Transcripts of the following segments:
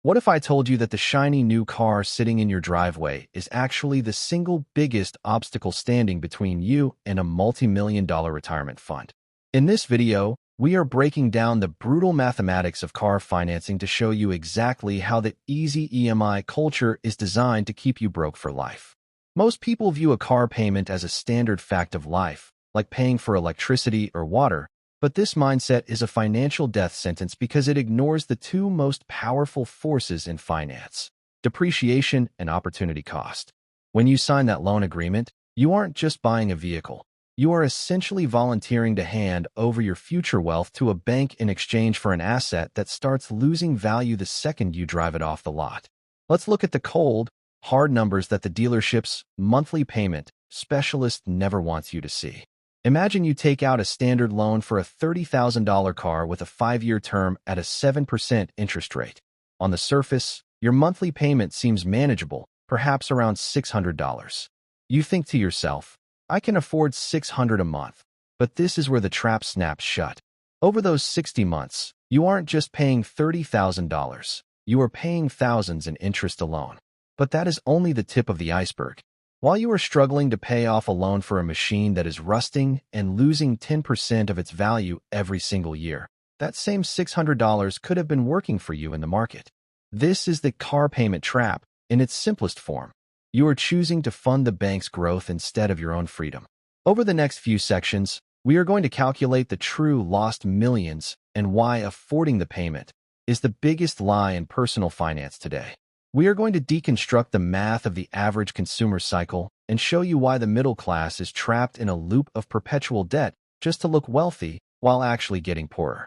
What if I told you that the shiny new car sitting in your driveway is actually the single biggest obstacle standing between you and a multi-million-dollar retirement fund? In this video, we are breaking down the brutal mathematics of car financing to show you exactly how the easy EMI culture is designed to keep you broke for life. Most people view a car payment as a standard fact of life, like paying for electricity or water, but this mindset is a financial death sentence because it ignores the two most powerful forces in finance: depreciation and opportunity cost. When you sign that loan agreement, you aren't just buying a vehicle. You are essentially volunteering to hand over your future wealth to a bank in exchange for an asset that starts losing value the second you drive it off the lot. Let's look at the cold, hard numbers that the dealership's monthly payment specialist never wants you to see. Imagine you take out a standard loan for a $30,000 car with a 5-year term at a 7% interest rate. On the surface, your monthly payment seems manageable, perhaps around $600. You think to yourself, I can afford $600 a month. But this is where the trap snaps shut. Over those 60 months, you aren't just paying $30,000. You are paying thousands in interest alone. But that is only the tip of the iceberg. While you are struggling to pay off a loan for a machine that is rusting and losing 10% of its value every single year, that same $600 could have been working for you in the market. This is the car payment trap in its simplest form. You are choosing to fund the bank's growth instead of your own freedom. Over the next few sections, we are going to calculate the true lost millions and why affording the payment is the biggest lie in personal finance today. We are going to deconstruct the math of the average consumer cycle and show you why the middle class is trapped in a loop of perpetual debt just to look wealthy while actually getting poorer.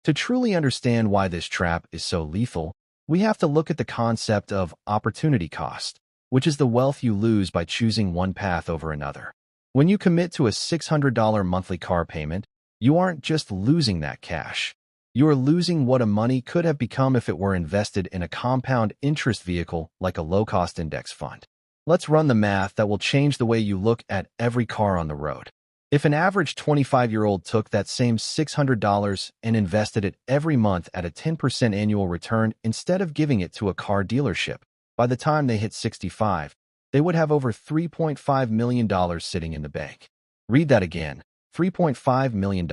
To truly understand why this trap is so lethal, we have to look at the concept of opportunity cost, which is the wealth you lose by choosing one path over another. When you commit to a $600 monthly car payment, you aren't just losing that cash. You are losing what money could have become if it were invested in a compound interest vehicle like a low-cost index fund. Let's run the math that will change the way you look at every car on the road. If an average 25-year-old took that same $600 and invested it every month at a 10% annual return instead of giving it to a car dealership, by the time they hit 65, they would have over $3.5 million sitting in the bank. Read that again, $3.5 million.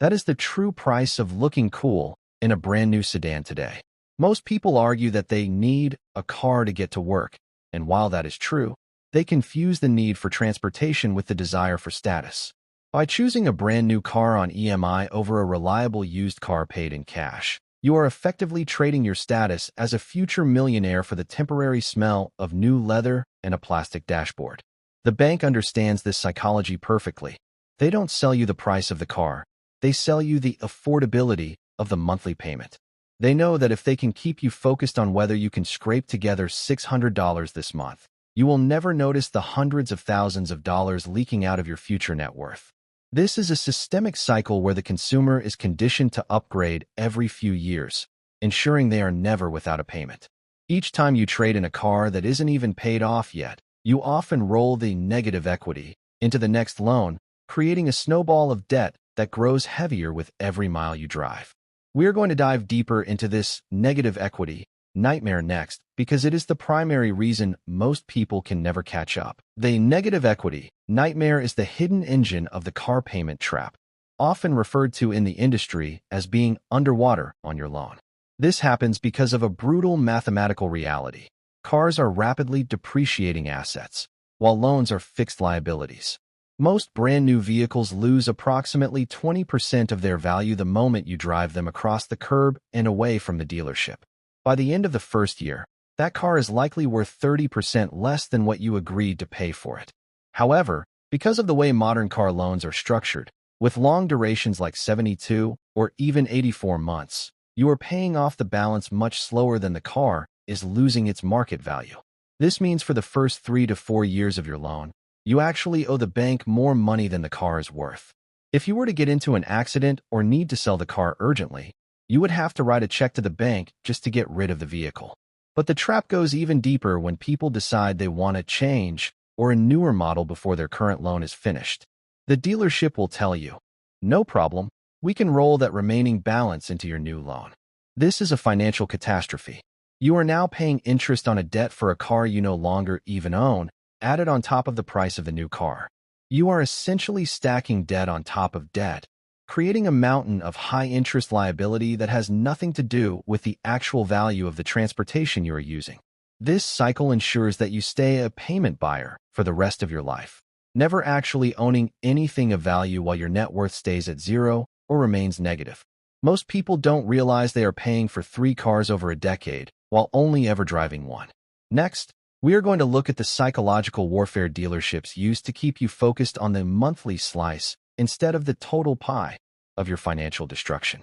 That is the true price of looking cool in a brand new sedan today. Most people argue that they need a car to get to work, and while that is true, they confuse the need for transportation with the desire for status. By choosing a brand new car on EMI over a reliable used car paid in cash, you are effectively trading your status as a future millionaire for the temporary smell of new leather and a plastic dashboard. The bank understands this psychology perfectly. They don't sell you the price of the car. They sell you the affordability of the monthly payment. They know that if they can keep you focused on whether you can scrape together $600 this month, you will never notice the hundreds of thousands of dollars leaking out of your future net worth. This is a systemic cycle where the consumer is conditioned to upgrade every few years, ensuring they are never without a payment. Each time you trade in a car that isn't even paid off yet, you often roll the negative equity into the next loan, creating a snowball of debt that grows heavier with every mile you drive. We're going to dive deeper into this negative equity nightmare next because it is the primary reason most people can never catch up. The negative equity nightmare is the hidden engine of the car payment trap, often referred to in the industry as being underwater on your loan. This happens because of a brutal mathematical reality. Cars are rapidly depreciating assets, while loans are fixed liabilities. Most brand new vehicles lose approximately 20% of their value the moment you drive them across the curb and away from the dealership. By the end of the first year, that car is likely worth 30% less than what you agreed to pay for it. However, because of the way modern car loans are structured, with long durations like 72 or even 84 months, you are paying off the balance much slower than the car is losing its market value. This means for the first 3 to 4 years of your loan, you actually owe the bank more money than the car is worth. If you were to get into an accident or need to sell the car urgently, you would have to write a check to the bank just to get rid of the vehicle. But the trap goes even deeper when people decide they want a change or a newer model before their current loan is finished. The dealership will tell you, "No problem, we can roll that remaining balance into your new loan." This is a financial catastrophe. You are now paying interest on a debt for a car you no longer even own, added on top of the price of the new car. You are essentially stacking debt on top of debt, creating a mountain of high-interest liability that has nothing to do with the actual value of the transportation you are using. This cycle ensures that you stay a payment buyer for the rest of your life, never actually owning anything of value while your net worth stays at zero or remains negative. Most people don't realize they are paying for 3 cars over a decade while only ever driving one. Next, we are going to look at the psychological warfare dealerships use to keep you focused on the monthly slice instead of the total pie of your financial destruction.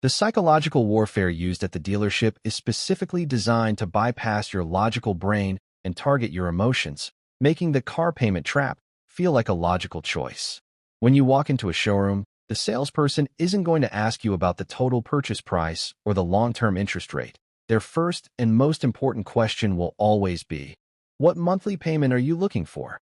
The psychological warfare used at the dealership is specifically designed to bypass your logical brain and target your emotions, making the car payment trap feel like a logical choice. When you walk into a showroom, the salesperson isn't going to ask you about the total purchase price or the long-term interest rate. Their first and most important question will always be, what monthly payment are you looking for?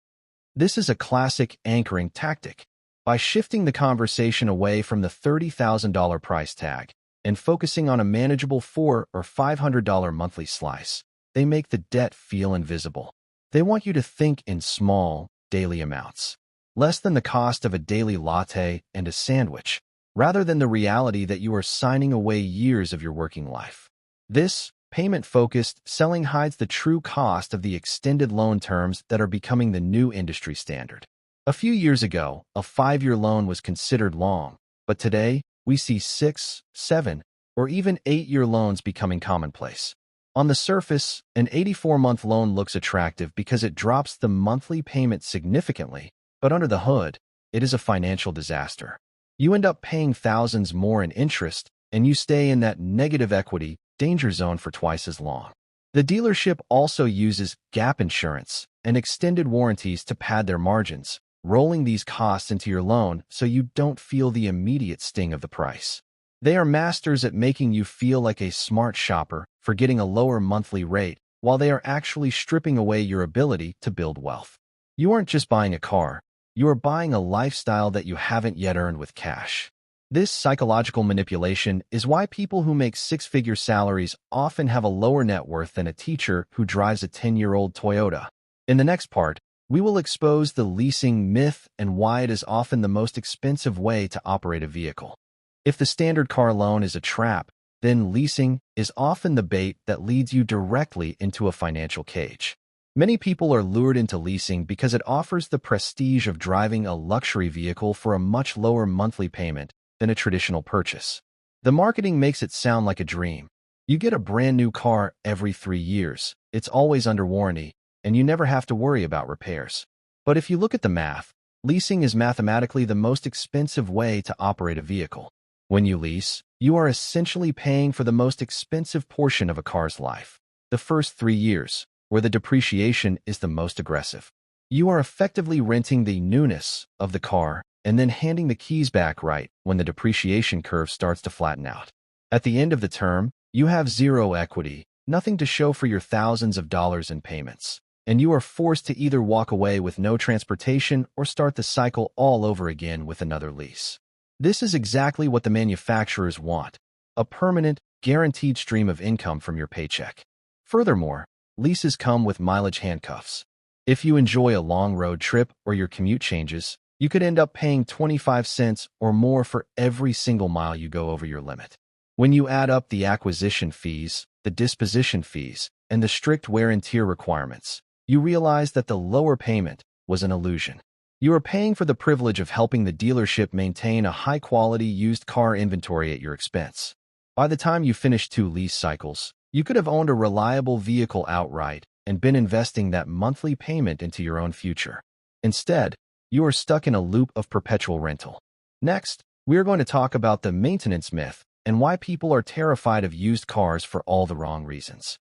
This is a classic anchoring tactic. By shifting the conversation away from the $30,000 price tag and focusing on a manageable $400 or $500 monthly slice, they make the debt feel invisible. They want you to think in small, daily amounts, less than the cost of a daily latte and a sandwich, rather than the reality that you are signing away years of your working life. This payment-focused selling hides the true cost of the extended loan terms that are becoming the new industry standard. A few years ago, a 5-year loan was considered long, but today, we see 6, 7, or even 8-year loans becoming commonplace. On the surface, an 84-month loan looks attractive because it drops the monthly payment significantly, but under the hood, it is a financial disaster. You end up paying thousands more in interest, and you stay in that negative equity danger zone for twice as long. The dealership also uses gap insurance and extended warranties to pad their margins, rolling these costs into your loan so you don't feel the immediate sting of the price. They are masters at making you feel like a smart shopper for getting a lower monthly rate, while they are actually stripping away your ability to build wealth. You aren't just buying a car, you are buying a lifestyle that you haven't yet earned with cash. This psychological manipulation is why people who make 6-figure salaries often have a lower net worth than a teacher who drives a 10-year-old Toyota. In the next part, we will expose the leasing myth and why it is often the most expensive way to operate a vehicle. If the standard car loan is a trap, then leasing is often the bait that leads you directly into a financial cage. Many people are lured into leasing because it offers the prestige of driving a luxury vehicle for a much lower monthly payment than a traditional purchase. The marketing makes it sound like a dream. You get a brand new car every 3 years, it's always under warranty, and you never have to worry about repairs. But if you look at the math, leasing is mathematically the most expensive way to operate a vehicle. When you lease, you are essentially paying for the most expensive portion of a car's life, the first 3 years, where the depreciation is the most aggressive. You are effectively renting the newness of the car and then handing the keys back right when the depreciation curve starts to flatten out. At the end of the term, you have zero equity, nothing to show for your thousands of dollars in payments, and you are forced to either walk away with no transportation or start the cycle all over again with another lease. This is exactly what the manufacturers want, a permanent, guaranteed stream of income from your paycheck. Furthermore, leases come with mileage handcuffs. If you enjoy a long road trip or your commute changes, you could end up paying 25 cents or more for every single mile you go over your limit. When you add up the acquisition fees, the disposition fees, and the strict wear and tear requirements, you realize that the lower payment was an illusion. You are paying for the privilege of helping the dealership maintain a high-quality used car inventory at your expense. By the time you finish 2 lease cycles, you could have owned a reliable vehicle outright and been investing that monthly payment into your own future. Instead, you are stuck in a loop of perpetual rental. Next, we are going to talk about the maintenance myth and why people are terrified of used cars for all the wrong reasons.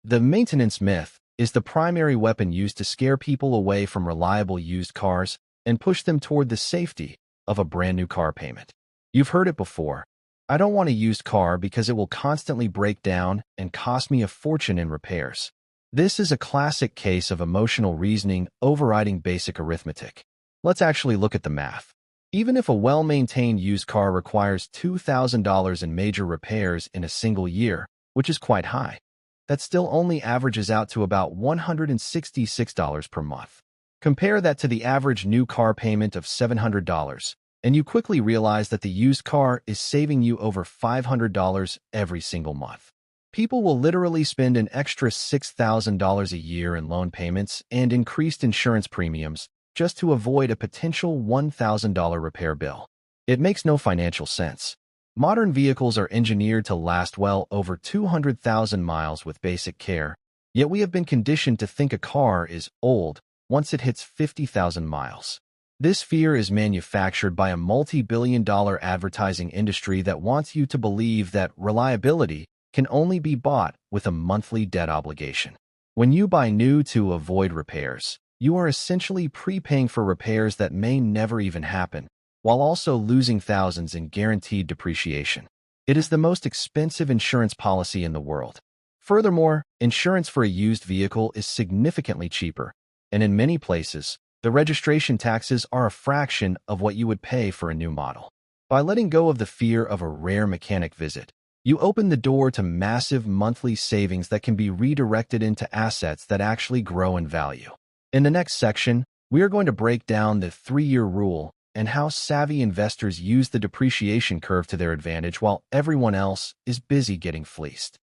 The maintenance myth is the primary weapon used to scare people away from reliable used cars and push them toward the safety of a brand new car payment. You've heard it before. I don't want a used car because it will constantly break down and cost me a fortune in repairs. This is a classic case of emotional reasoning overriding basic arithmetic. Let's actually look at the math. Even if a well-maintained used car requires $2,000 in major repairs in a single year, which is quite high. That still only averages out to about $166 per month. Compare that to the average new car payment of $700, and you quickly realize that the used car is saving you over $500 every single month. People will literally spend an extra $6,000 a year in loan payments and increased insurance premiums just to avoid a potential $1,000 repair bill. It makes no financial sense. Modern vehicles are engineered to last well over 200,000 miles with basic care, yet we have been conditioned to think a car is old once it hits 50,000 miles. This fear is manufactured by a multi-billion-dollar advertising industry that wants you to believe that reliability can only be bought with a monthly debt obligation. When you buy new to avoid repairs, you are essentially prepaying for repairs that may never even happen, while also losing thousands in guaranteed depreciation. It is the most expensive insurance policy in the world. Furthermore, insurance for a used vehicle is significantly cheaper, and in many places, the registration taxes are a fraction of what you would pay for a new model. By letting go of the fear of a rare mechanic visit, you open the door to massive monthly savings that can be redirected into assets that actually grow in value. In the next section, we are going to break down the 3-year rule and how savvy investors use the depreciation curve to their advantage while everyone else is busy getting fleeced.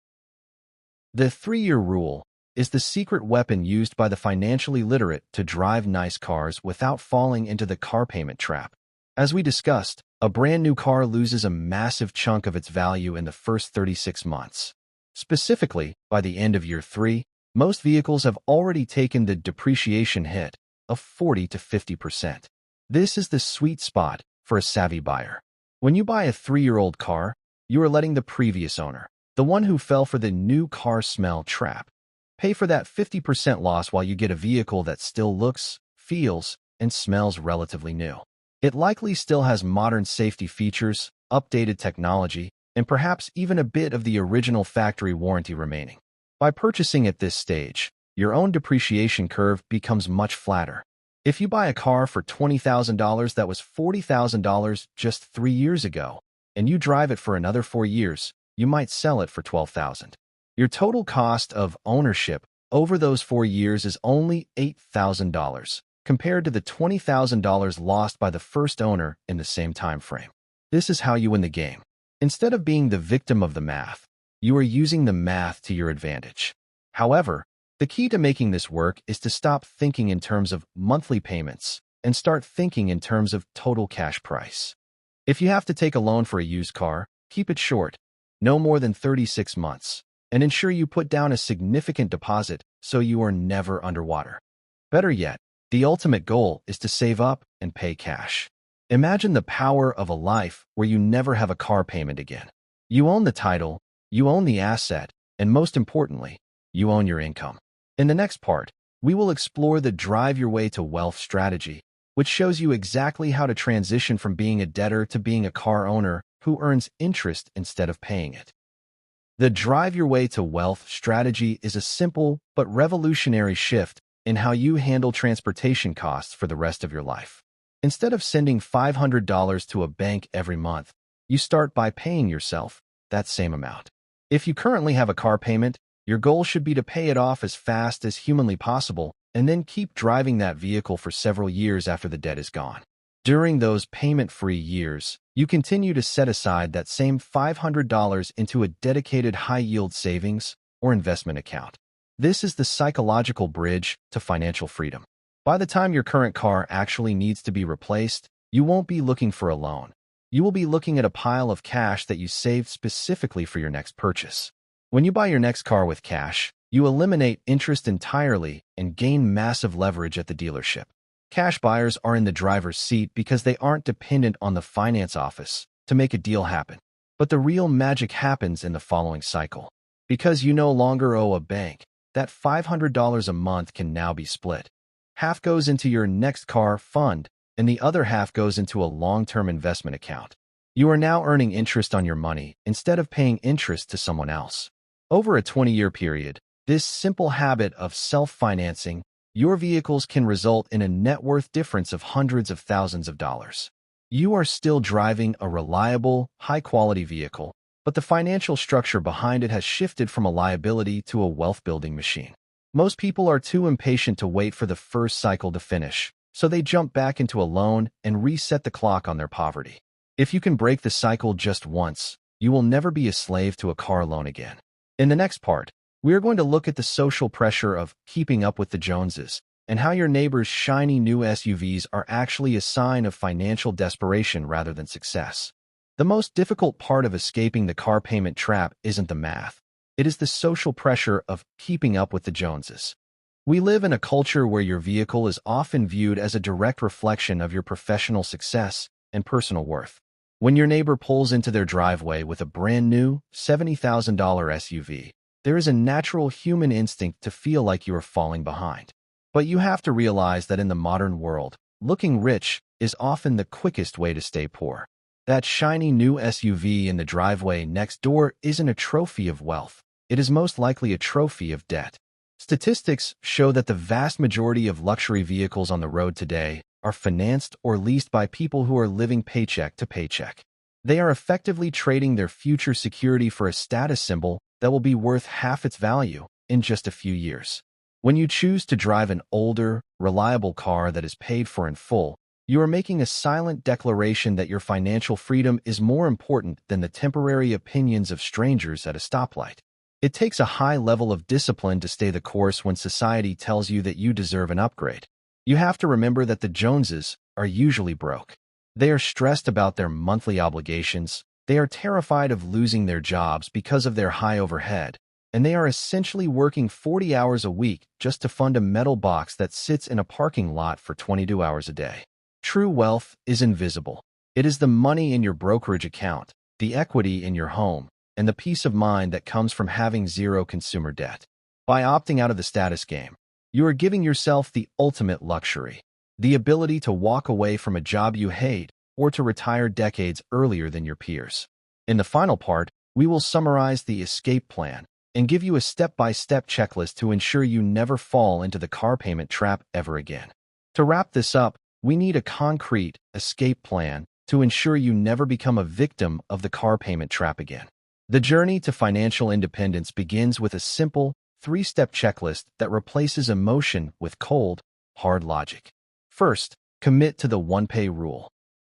The 3-year rule is the secret weapon used by the financially literate to drive nice cars without falling into the car payment trap. As we discussed, a brand new car loses a massive chunk of its value in the first 36 months. Specifically, by the end of year 3, most vehicles have already taken the depreciation hit of 40 to 50%. This is the sweet spot for a savvy buyer. When you buy a 3-year-old car, you are letting the previous owner, the one who fell for the new car smell trap, pay for that 50% loss while you get a vehicle that still looks, feels, and smells relatively new. It likely still has modern safety features, updated technology, and perhaps even a bit of the original factory warranty remaining. By purchasing at this stage, your own depreciation curve becomes much flatter. If you buy a car for $20,000 that was $40,000 just 3 years ago, and you drive it for another 4 years, you might sell it for $12,000. Your total cost of ownership over those 4 years is only $8,000, compared to the $20,000 lost by the first owner in the same time frame. This is how you win the game. Instead of being the victim of the math, you are using the math to your advantage. However, the key to making this work is to stop thinking in terms of monthly payments and start thinking in terms of total cash price. If you have to take a loan for a used car, keep it short, no more than 36 months, and ensure you put down a significant deposit so you are never underwater. Better yet, the ultimate goal is to save up and pay cash. Imagine the power of a life where you never have a car payment again. You own the title, you own the asset, and most importantly, you own your income. In the next part, we will explore the Drive Your Way to Wealth strategy, which shows you exactly how to transition from being a debtor to being a car owner who earns interest instead of paying it. The Drive Your Way to Wealth strategy is a simple but revolutionary shift in how you handle transportation costs for the rest of your life. Instead of sending $500 to a bank every month, you start by paying yourself that same amount. If you currently have a car payment, your goal should be to pay it off as fast as humanly possible and then keep driving that vehicle for several years after the debt is gone. During those payment-free years, you continue to set aside that same $500 into a dedicated high-yield savings or investment account. This is the psychological bridge to financial freedom. By the time your current car actually needs to be replaced, you won't be looking for a loan. You will be looking at a pile of cash that you saved specifically for your next purchase. When you buy your next car with cash, you eliminate interest entirely and gain massive leverage at the dealership. Cash buyers are in the driver's seat because they aren't dependent on the finance office to make a deal happen. But the real magic happens in the following cycle. Because you no longer owe a bank, that $500 a month can now be split. Half goes into your next car fund, and the other half goes into a long-term investment account. You are now earning interest on your money instead of paying interest to someone else. Over a 20-year period, this simple habit of self-financing your vehicles can result in a net worth difference of hundreds of thousands of dollars. You are still driving a reliable, high-quality vehicle, but the financial structure behind it has shifted from a liability to a wealth-building machine. Most people are too impatient to wait for the first cycle to finish, so they jump back into a loan and reset the clock on their poverty. If you can break the cycle just once, you will never be a slave to a car loan again. In the next part, we are going to look at the social pressure of keeping up with the Joneses and how your neighbor's shiny new SUVs are actually a sign of financial desperation rather than success. The most difficult part of escaping the car payment trap isn't the math. It is the social pressure of keeping up with the Joneses. We live in a culture where your vehicle is often viewed as a direct reflection of your professional success and personal worth. When your neighbor pulls into their driveway with a brand new $70,000 SUV, there is a natural human instinct to feel like you are falling behind. But you have to realize that in the modern world, looking rich is often the quickest way to stay poor. That shiny new SUV in the driveway next door isn't a trophy of wealth. It is most likely a trophy of debt. Statistics show that the vast majority of luxury vehicles on the road today are financed or leased by people who are living paycheck to paycheck. They are effectively trading their future security for a status symbol that will be worth half its value in just a few years. When you choose to drive an older, reliable car that is paid for in full, you are making a silent declaration that your financial freedom is more important than the temporary opinions of strangers at a stoplight. It takes a high level of discipline to stay the course when society tells you that you deserve an upgrade. You have to remember that the Joneses are usually broke. They are stressed about their monthly obligations, they are terrified of losing their jobs because of their high overhead, and they are essentially working 40 hours a week just to fund a metal box that sits in a parking lot for 22 hours a day. True wealth is invisible. It is the money in your brokerage account, the equity in your home, and the peace of mind that comes from having zero consumer debt. By opting out of the status game, you are giving yourself the ultimate luxury, the ability to walk away from a job you hate or to retire decades earlier than your peers. In the final part, we will summarize the escape plan and give you a step-by-step checklist to ensure you never fall into the car payment trap ever again. To wrap this up, we need a concrete escape plan to ensure you never become a victim of the car payment trap again. The journey to financial independence begins with a simple, three-step checklist that replaces emotion with cold, hard logic. First, commit to the one-pay rule.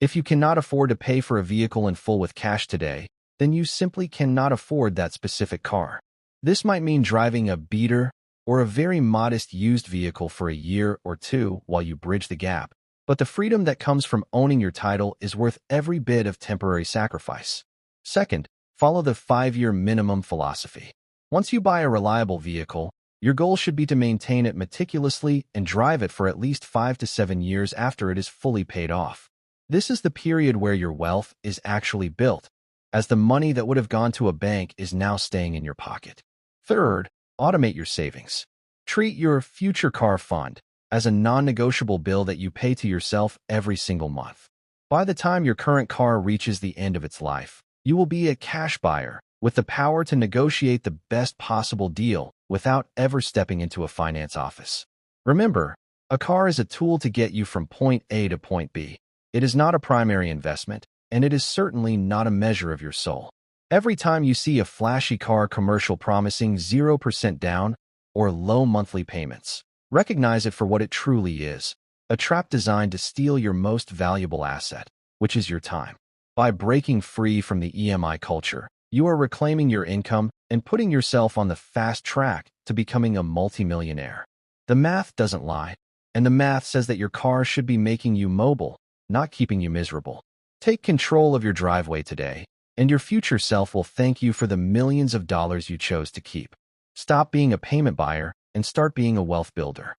If you cannot afford to pay for a vehicle in full with cash today, then you simply cannot afford that specific car. This might mean driving a beater or a very modest used vehicle for a year or two while you bridge the gap, but the freedom that comes from owning your title is worth every bit of temporary sacrifice. Second, follow the 5-year minimum philosophy. Once you buy a reliable vehicle, your goal should be to maintain it meticulously and drive it for at least 5 to 7 years after it is fully paid off. This is the period where your wealth is actually built, as the money that would have gone to a bank is now staying in your pocket. Third, automate your savings. Treat your future car fund as a non-negotiable bill that you pay to yourself every single month. By the time your current car reaches the end of its life, you will be a cash buyer with the power to negotiate the best possible deal without ever stepping into a finance office. Remember, a car is a tool to get you from point A to point B. It is not a primary investment, and it is certainly not a measure of your soul. Every time you see a flashy car commercial promising 0% down or low monthly payments, recognize it for what it truly is, a trap designed to steal your most valuable asset, which is your time. By breaking free from the EMI culture, you are reclaiming your income and putting yourself on the fast track to becoming a multimillionaire. The math doesn't lie, and the math says that your car should be making you mobile, not keeping you miserable. Take control of your driveway today, and your future self will thank you for the millions of dollars you chose to keep. Stop being a payment buyer and start being a wealth builder.